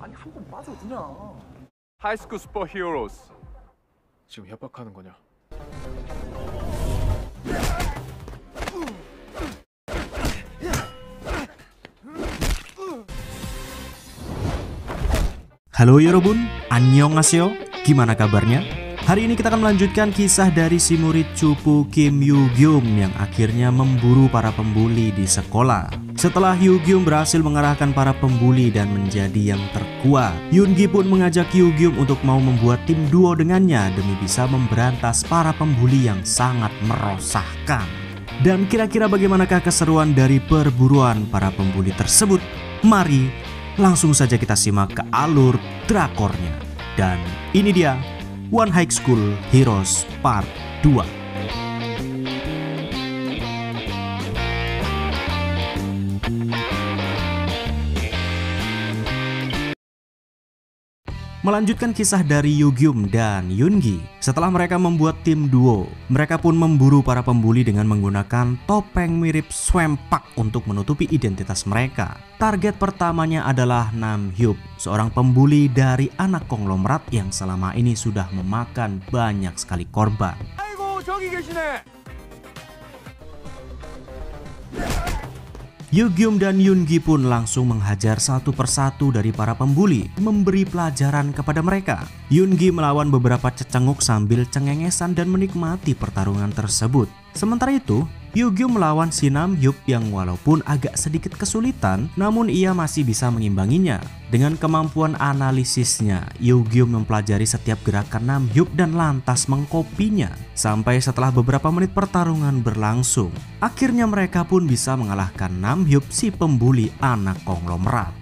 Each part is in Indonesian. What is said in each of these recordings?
아니 한 번 봐서 그냥. 하이스쿨 슈퍼히어로스. 지금 협박하는 거냐? Halo Yorobun, annyeonghaseyo, gimana kabarnya? Hari ini kita akan melanjutkan kisah dari si murid cupu Kim Yoo-gyum yang akhirnya memburu para pembuli di sekolah. Setelah Yoo-gyum berhasil mengarahkan para pembuli dan menjadi yang terkuat, Yoon-gi pun mengajak Yoo-gyum untuk mau membuat tim duo dengannya demi bisa memberantas para pembuli yang sangat merosakkan. Dan kira-kira bagaimanakah keseruan dari perburuan para pembuli tersebut? Mari langsung saja kita simak ke alur drakornya. Dan ini dia One High School Heroes Part 2. Melanjutkan kisah dari Yoo-gyum dan Yoon-gi. Setelah mereka membuat tim duo, mereka pun memburu para pembuli dengan menggunakan topeng mirip Swampak untuk menutupi identitas mereka. Target pertamanya adalah Nam-hyuk, seorang pembuli dari anak konglomerat yang selama ini sudah memakan banyak sekali korban. Yoo-gyum dan Yoon-gi pun langsung menghajar satu persatu dari para pembuli, memberi pelajaran kepada mereka. Yoon-gi melawan beberapa cecenguk sambil cengengesan dan menikmati pertarungan tersebut. Sementara itu, Yoo-gyum melawan si Nam-hyuk yang walaupun agak sedikit kesulitan, namun ia masih bisa mengimbanginya. Dengan kemampuan analisisnya, Yoo-gyum mempelajari setiap gerakan Nam-hyuk dan lantas mengkopinya. Sampai setelah beberapa menit pertarungan berlangsung, akhirnya mereka pun bisa mengalahkan Nam-hyuk, si pembuli anak konglomerat.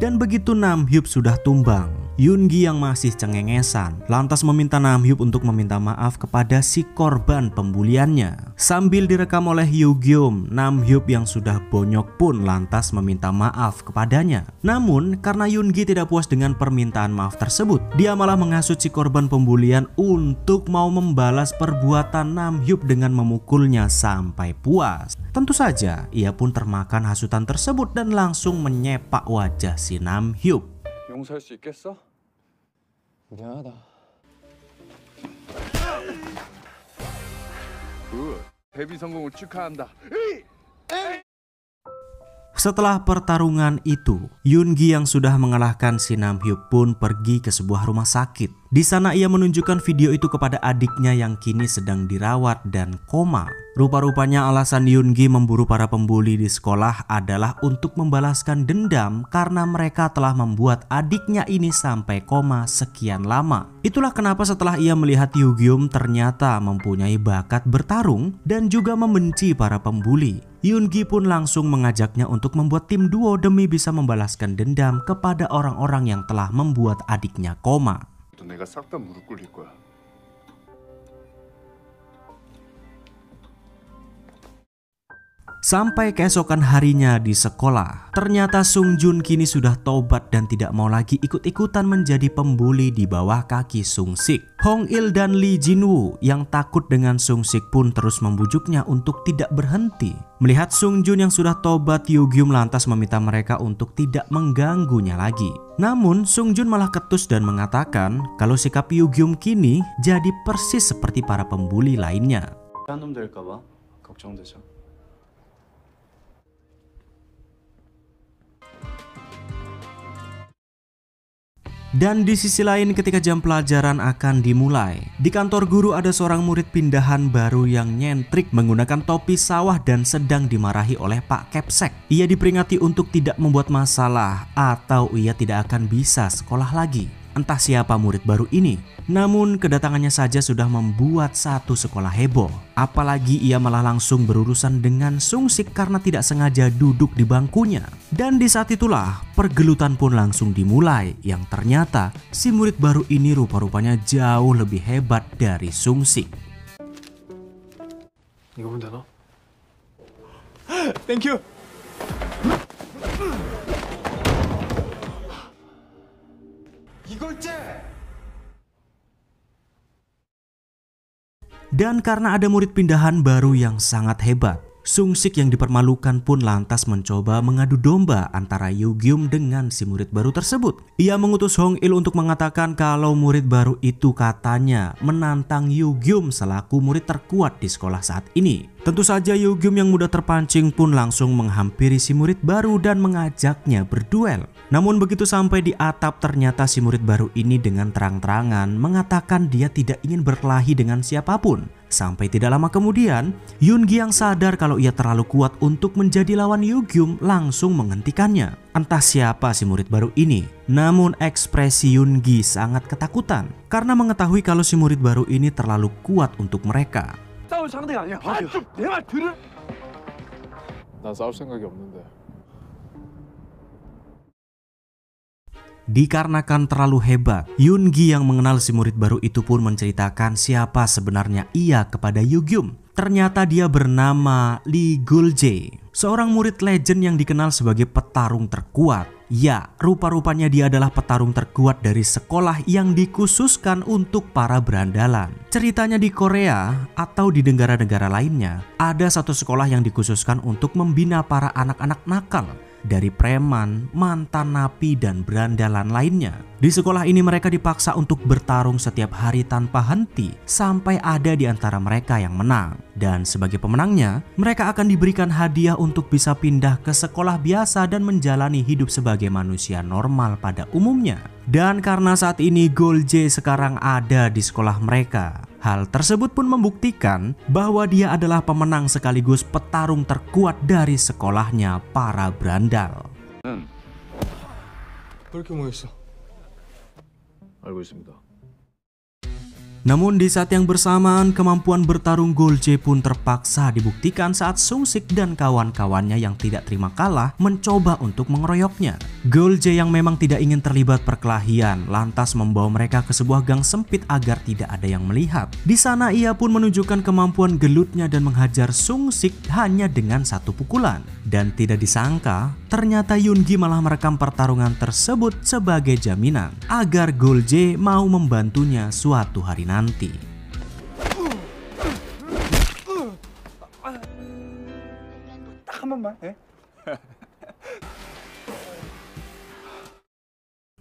Dan begitu Nam-hyuk sudah tumbang, Yoon-gi yang masih cengengesan lantas meminta Nam-hyuk untuk meminta maaf kepada si korban pembuliannya. Sambil direkam oleh Yoo-gyum, Nam-hyuk yang sudah bonyok pun lantas meminta maaf kepadanya. Namun karena Yoon-gi tidak puas dengan permintaan maaf tersebut, dia malah menghasut si korban pembulian untuk mau membalas perbuatan Nam-hyuk dengan memukulnya sampai puas. Tentu saja ia pun termakan hasutan tersebut dan langsung menyepak wajah si Nam-hyuk. 용서할 수 있겠어? 미안하다. 굿. 데뷔 성공을 축하한다. Setelah pertarungan itu, Yoon-gi yang sudah mengalahkan si Nam-hyuk pun pergi ke sebuah rumah sakit. Di sana ia menunjukkan video itu kepada adiknya yang kini sedang dirawat dan koma. Rupa-rupanya alasan Yoon-gi memburu para pembuli di sekolah adalah untuk membalaskan dendam karena mereka telah membuat adiknya ini sampai koma sekian lama. Itulah kenapa setelah ia melihat Yoo-gyum ternyata mempunyai bakat bertarung dan juga membenci para pembuli, Yoon-gi pun langsung mengajaknya untuk membuat tim duo demi bisa membalaskan dendam kepada orang-orang yang telah membuat adiknya koma. 내가 싹 다 무릎 꿇릴 거야. Sampai keesokan harinya di sekolah, ternyata Sung Jun kini sudah tobat dan tidak mau lagi ikut-ikutan menjadi pembuli di bawah kaki Sung Sik. Hong Il dan Lee Jin Woo yang takut dengan Sung Sik pun terus membujuknya untuk tidak berhenti. Melihat Sung Jun yang sudah tobat, Yoo-gyum lantas meminta mereka untuk tidak mengganggunya lagi. Namun Sung Jun malah ketus dan mengatakan kalau sikap Yoo-gyum kini jadi persis seperti para pembuli lainnya. 놈 될까봐 걱정되죠. Dan di sisi lain ketika jam pelajaran akan dimulai, di kantor guru ada seorang murid pindahan baru yang nyentrik menggunakan topi sawah dan sedang dimarahi oleh Pak Kepsek. Ia diperingati untuk tidak membuat masalah atau ia tidak akan bisa sekolah lagi. Entah siapa murid baru ini, namun kedatangannya saja sudah membuat satu sekolah heboh. Apalagi ia malah langsung berurusan dengan Sung Sik karena tidak sengaja duduk di bangkunya. Dan di saat itulah pergelutan pun langsung dimulai, yang ternyata si murid baru ini rupa-rupanya jauh lebih hebat dari Sung Sik. 이거면 되나? 땡큐! Dan karena ada murid pindahan baru yang sangat hebat, Sung-sik yang dipermalukan pun lantas mencoba mengadu domba antara Yu-gyum dengan si murid baru tersebut. Ia mengutus Hong-il untuk mengatakan kalau murid baru itu katanya menantang Yu-gyum selaku murid terkuat di sekolah saat ini. Tentu saja Yu-gyum yang mudah terpancing pun langsung menghampiri si murid baru dan mengajaknya berduel. Namun begitu sampai di atap, ternyata si murid baru ini dengan terang-terangan mengatakan dia tidak ingin berkelahi dengan siapapun. Sampai tidak lama kemudian, Yoongi yang sadar kalau ia terlalu kuat untuk menjadi lawan Yu-gyum langsung menghentikannya. Entah siapa si murid baru ini, namun ekspresi Yoongi sangat ketakutan karena mengetahui kalau si murid baru ini terlalu kuat untuk mereka. 싸울 상대가 아니야. 좀 내 말 들어. 난 싸울 생각이 없는데. Dikarenakan terlalu hebat, Yoongi yang mengenal si murid baru itu pun menceritakan siapa sebenarnya ia kepada Yu-gyum. Ternyata dia bernama Lee Gul-jae, seorang murid legend yang dikenal sebagai petarung terkuat. Ya, rupa-rupanya dia adalah petarung terkuat dari sekolah yang dikhususkan untuk para berandalan. Ceritanya di Korea atau di negara-negara lainnya, ada satu sekolah yang dikhususkan untuk membina para anak-anak nakal dari preman, mantan napi, dan berandalan lainnya. Di sekolah ini mereka dipaksa untuk bertarung setiap hari tanpa henti sampai ada di antara mereka yang menang. Dan sebagai pemenangnya, mereka akan diberikan hadiah untuk bisa pindah ke sekolah biasa dan menjalani hidup sebagai manusia normal pada umumnya. Dan karena saat ini Gul-jae sekarang ada di sekolah mereka, hal tersebut pun membuktikan bahwa dia adalah pemenang sekaligus petarung terkuat dari sekolahnya para berandal. 그렇게 모였어. 알고 있습니다. Namun di saat yang bersamaan, kemampuan bertarung Gul-jae pun terpaksa dibuktikan saat Sung-sik dan kawan-kawannya yang tidak terima kalah mencoba untuk mengeroyoknya. Gul-jae yang memang tidak ingin terlibat perkelahian lantas membawa mereka ke sebuah gang sempit agar tidak ada yang melihat. Di sana ia pun menunjukkan kemampuan gelutnya dan menghajar Sung-sik hanya dengan satu pukulan. Dan tidak disangka, ternyata Yoongi malah merekam pertarungan tersebut sebagai jaminan agar Gul-jae mau membantunya suatu hari nanti. 딱 한 번만 해.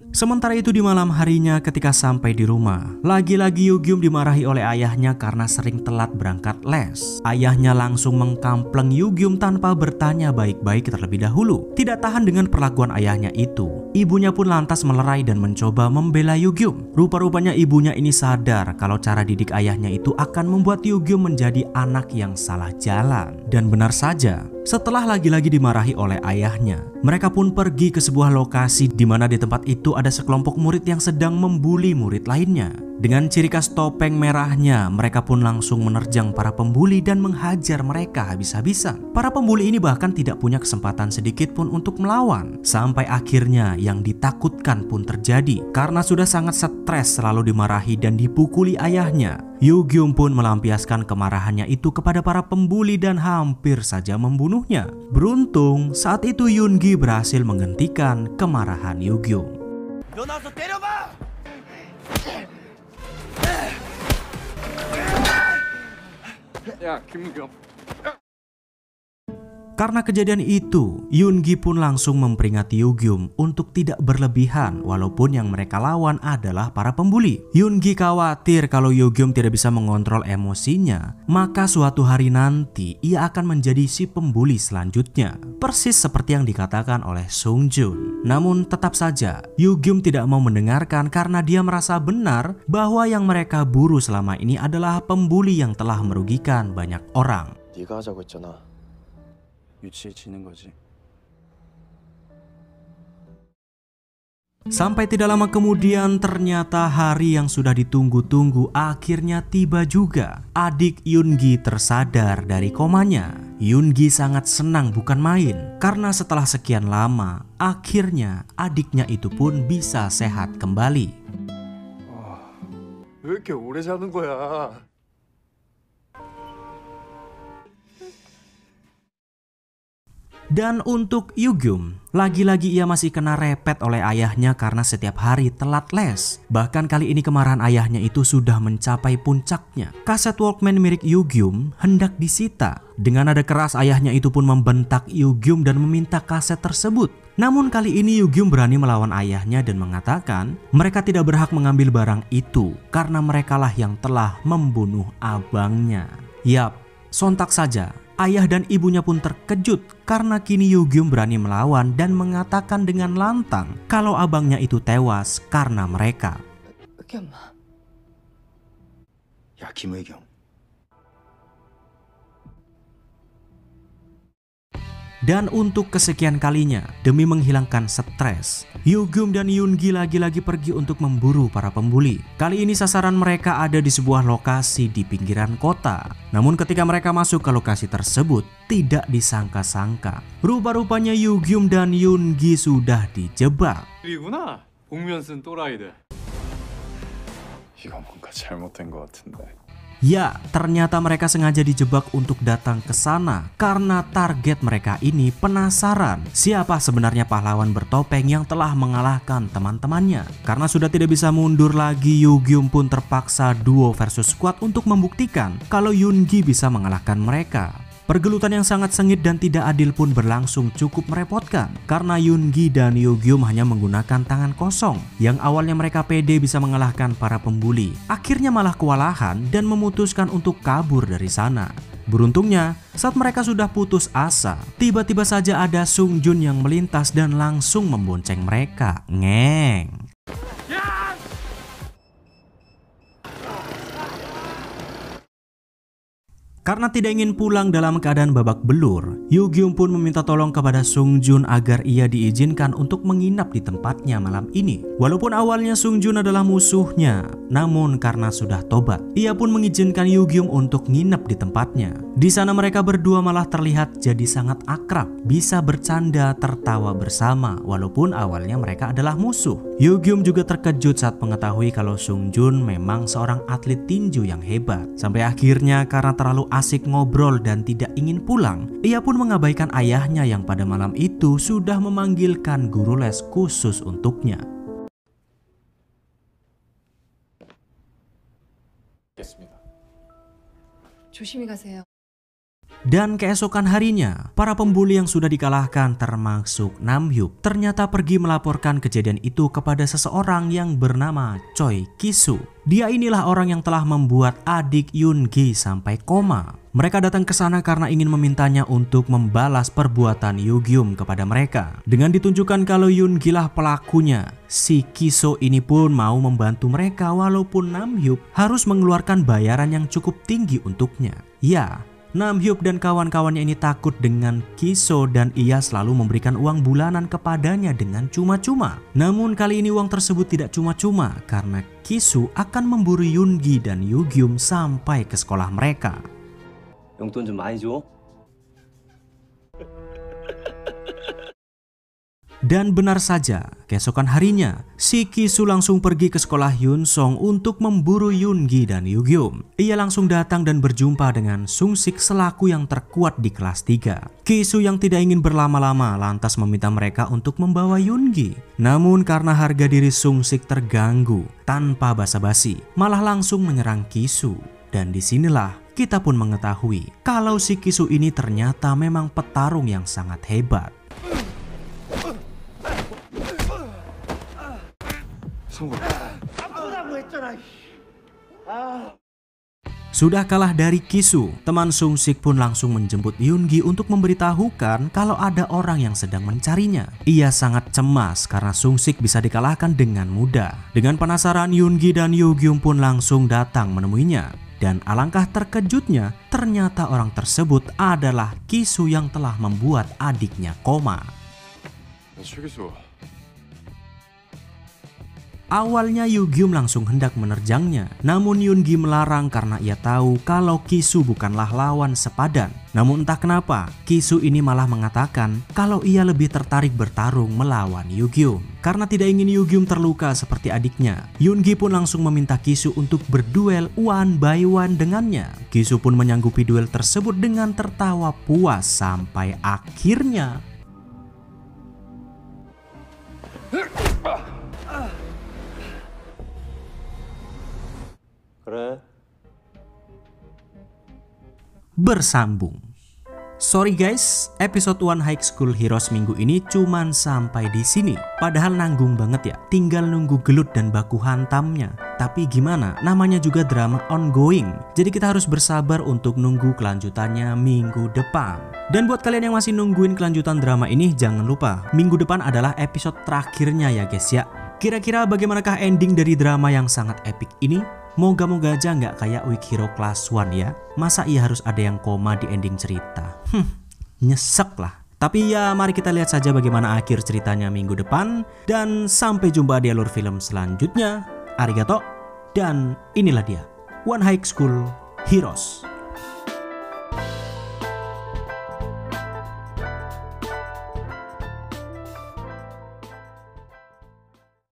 Sementara itu di malam harinya ketika sampai di rumah, lagi-lagi Yu-gyum dimarahi oleh ayahnya karena sering telat berangkat les. Ayahnya langsung mengkampleng Yu-gyum tanpa bertanya baik-baik terlebih dahulu. Tidak tahan dengan perlakuan ayahnya itu, ibunya pun lantas melerai dan mencoba membela Yu-gyum. Rupa-rupanya ibunya ini sadar kalau cara didik ayahnya itu akan membuat Yu-gyum menjadi anak yang salah jalan. Dan benar saja, setelah lagi-lagi dimarahi oleh ayahnya, mereka pun pergi ke sebuah lokasi di mana di tempat itu ada sekelompok murid yang sedang membuli murid lainnya. Dengan ciri khas topeng merahnya, mereka pun langsung menerjang para pembuli dan menghajar mereka habis-habisan. Para pembuli ini bahkan tidak punya kesempatan sedikit pun untuk melawan. Sampai akhirnya yang ditakutkan pun terjadi. Karena sudah sangat stres selalu dimarahi dan dipukuli ayahnya, Yu-gyum pun melampiaskan kemarahannya itu kepada para pembuli dan hampir saja membunuhnya. Beruntung saat itu Yoongi berhasil menghentikan kemarahan Yu-gyum. 야, 김경. Karena kejadian itu, Yoongi pun langsung memperingati Yu-gyum untuk tidak berlebihan walaupun yang mereka lawan adalah para pembuli. Yoongi khawatir kalau Yu-gyum tidak bisa mengontrol emosinya, maka suatu hari nanti ia akan menjadi si pembuli selanjutnya. Persis seperti yang dikatakan oleh Sung Joon. Namun tetap saja, Yu-gyum tidak mau mendengarkan karena dia merasa benar bahwa yang mereka buru selama ini adalah pembuli yang telah merugikan banyak orang. 네가 하자고 했잖아. 유치해 지는 거지. Sampai tidak lama kemudian ternyata hari yang sudah ditunggu-tunggu akhirnya tiba juga. Adik Yoongi tersadar dari komanya. Yoongi sangat senang bukan main karena setelah sekian lama akhirnya adiknya itu pun bisa sehat kembali. 왜 이렇게 오래 자는 거야? Dan untuk Yugyum, lagi-lagi ia masih kena repet oleh ayahnya karena setiap hari telat les. Bahkan kali ini kemarahan ayahnya itu sudah mencapai puncaknya. Kaset Walkman milik Yugyum hendak disita. Dengan nada keras ayahnya itu pun membentak Yugyum dan meminta kaset tersebut. Namun kali ini Yugyum berani melawan ayahnya dan mengatakan mereka tidak berhak mengambil barang itu karena merekalah yang telah membunuh abangnya. Yap, sontak saja ayah dan ibunya pun terkejut karena kini Yugyum berani melawan dan mengatakan dengan lantang kalau abangnya itu tewas karena mereka. 야, 김의경. Dan untuk kesekian kalinya, demi menghilangkan stres, Yugyum dan Yoongi lagi-lagi pergi untuk memburu para pembuli. Kali ini sasaran mereka ada di sebuah lokasi di pinggiran kota. Namun ketika mereka masuk ke lokasi tersebut, tidak disangka-sangka, rupa-rupanya Yugyum dan Yoongi sudah dijebak. 이구나. 복면 쓴 또라이들. 이거 뭔가 잘못된 것 같은데. Ya, ternyata mereka sengaja dijebak untuk datang ke sana karena target mereka ini penasaran siapa sebenarnya pahlawan bertopeng yang telah mengalahkan teman-temannya. Karena sudah tidak bisa mundur lagi, Yugyum pun terpaksa duo versus squad untuk membuktikan kalau Yoongi bisa mengalahkan mereka. Pergelutan yang sangat sengit dan tidak adil pun berlangsung cukup merepotkan karena Yoongi dan Yugyum hanya menggunakan tangan kosong. Yang awalnya mereka pede bisa mengalahkan para pembuli, akhirnya malah kewalahan dan memutuskan untuk kabur dari sana. Beruntungnya, saat mereka sudah putus asa, tiba-tiba saja ada Sung Jun yang melintas dan langsung membonceng mereka. Ngeng. Karena tidak ingin pulang dalam keadaan babak belur, Yugyum pun meminta tolong kepada Sung Jun agar ia diizinkan untuk menginap di tempatnya malam ini. Walaupun awalnya Sung Jun adalah musuhnya, namun karena sudah tobat, ia pun mengizinkan Yugyum untuk nginap di tempatnya. Di sana mereka berdua malah terlihat jadi sangat akrab, bisa bercanda tertawa bersama walaupun awalnya mereka adalah musuh. Yugyum juga terkejut saat mengetahui kalau Sung Jun memang seorang atlet tinju yang hebat. Sampai akhirnya karena terlalu asik ngobrol dan tidak ingin pulang, ia pun mengabaikan ayahnya yang pada malam itu sudah memanggilkan guru les khusus untuknya. 조심히 가세요. Dan keesokan harinya, para pembuli yang sudah dikalahkan termasuk Namhyuk ternyata pergi melaporkan kejadian itu kepada seseorang yang bernama Choi Kisu. Dia inilah orang yang telah membuat adik Yoongi sampai koma. Mereka datang ke sana karena ingin memintanya untuk membalas perbuatan Yugyum kepada mereka. Dengan ditunjukkan kalau Yoongi lah pelakunya, si Kiso ini pun mau membantu mereka walaupun Namhyuk harus mengeluarkan bayaran yang cukup tinggi untuknya. Ya, Namhyuk dan kawan-kawannya ini takut dengan Kiso dan ia selalu memberikan uang bulanan kepadanya dengan cuma-cuma. Namun kali ini uang tersebut tidak cuma-cuma karena Kiso akan memburu Yoongi dan Yugyum sampai ke sekolah mereka. 용돈 좀 많이 줘. Dan benar saja, keesokan harinya, si Kisu langsung pergi ke sekolah Hyunsong untuk memburu Yoongi dan Yugyum. Ia langsung datang dan berjumpa dengan Sung-sik selaku yang terkuat di kelas 3. Kisu yang tidak ingin berlama-lama lantas meminta mereka untuk membawa Yoongi. Namun karena harga diri Sung-sik terganggu, tanpa basa-basi, malah langsung menyerang Kisu. Dan disinilah kita pun mengetahui kalau si Kisu ini ternyata memang petarung yang sangat hebat. Sudah kalah dari Kisu, teman Sung-sik pun langsung menjemput Yoongi untuk memberitahukan kalau ada orang yang sedang mencarinya. Ia sangat cemas karena Sung-sik bisa dikalahkan dengan mudah. Dengan penasaran, Yoongi dan Yugyum pun langsung datang menemuinya. Dan alangkah terkejutnya, ternyata orang tersebut adalah Kisu yang telah membuat adiknya koma. Awalnya Yugyum langsung hendak menerjangnya, namun Yoongi melarang karena ia tahu kalau Kisu bukanlah lawan sepadan. Namun entah kenapa, Kisu ini malah mengatakan kalau ia lebih tertarik bertarung melawan Yugyum. Karena tidak ingin Yugyum terluka seperti adiknya, Yoongi pun langsung meminta Kisu untuk berduel one by one dengannya. Kisu pun menyanggupi duel tersebut dengan tertawa puas sampai akhirnya bersambung. Sorry guys, episode One High School Heroes minggu ini cuman sampai di sini. Padahal nanggung banget ya, tinggal nunggu gelut dan baku hantamnya. Tapi gimana, namanya juga drama ongoing. Jadi kita harus bersabar untuk nunggu kelanjutannya minggu depan. Dan buat kalian yang masih nungguin kelanjutan drama ini, jangan lupa, minggu depan adalah episode terakhirnya ya guys ya. Kira-kira bagaimanakah ending dari drama yang sangat epic ini? Moga-moga aja nggak kayak Weak Hero Class 1 ya. Masa ia harus ada yang koma di ending cerita? Nyesek lah. Tapi ya mari kita lihat saja bagaimana akhir ceritanya minggu depan. Dan sampai jumpa di alur film selanjutnya. Arigato. Dan inilah dia, One High School Heroes.